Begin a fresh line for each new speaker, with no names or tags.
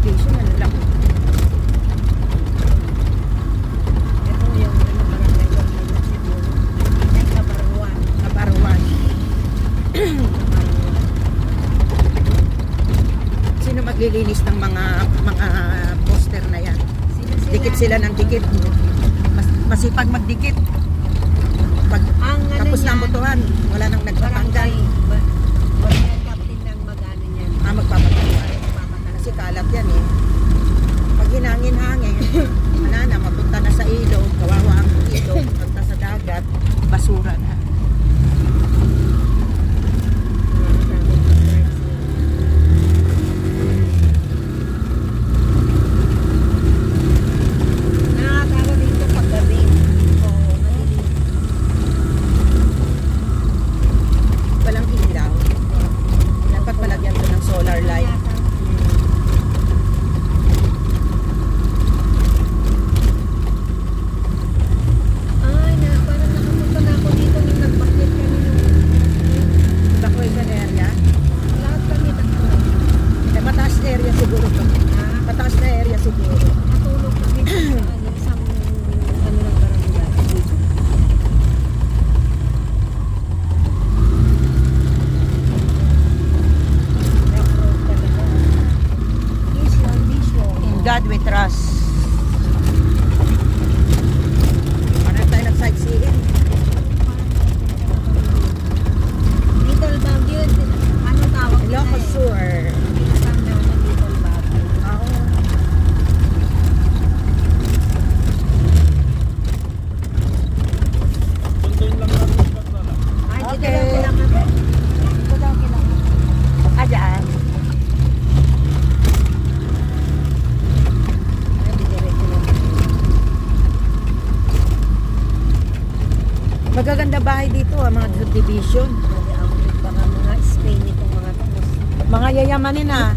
subdivision, ano lang.
Ito yung barangay ng Cebu. Ay, Kabaruan.
Kabaruan. Sino maglilinis ng mga poster na yan? Dikit sila ng dikit. Masipag magdikit. Pag tapos na ang botohan, wala nang nagpatanggal.
Barangay captain ng mag-ano niyan.
Magpapatanggal. Kasi kalat yan eh. Pag hinangin-hangin, wala na, mapunta na sa ilog, kawawa ang ilog, punta sa dagat, basura na.
Nakakatawa dito pag gabi. Oo, madilim.
Walang ilaw. Dapat palagyan ko ng solar light.
Ay, parang nakapunta na ako dito nung nag-bakit kami nung
Evacuation area.
lahat kami tatlo.
Eh, mataas na area siguro to. Mataas na area siguro.
Natulog kami sa isang ano ng barangay. Rough road talaga. Vision.
In God we trust. Parang tayo nag-sightseeing.
Little Baguio, ano tawag nila
Ilocos
eh?
Sur.
Pinasang daw ng Little Baguio.
Oo.
Ay, dito
Okay.
daw kailangan. Dito daw kailangan.
Adyan.
Ay, didiretso lang.
Magaganda bahay dito mga subdivision.
Pwede outlet baka mga Spain itong mga tapos.
Mga yayamanin ah.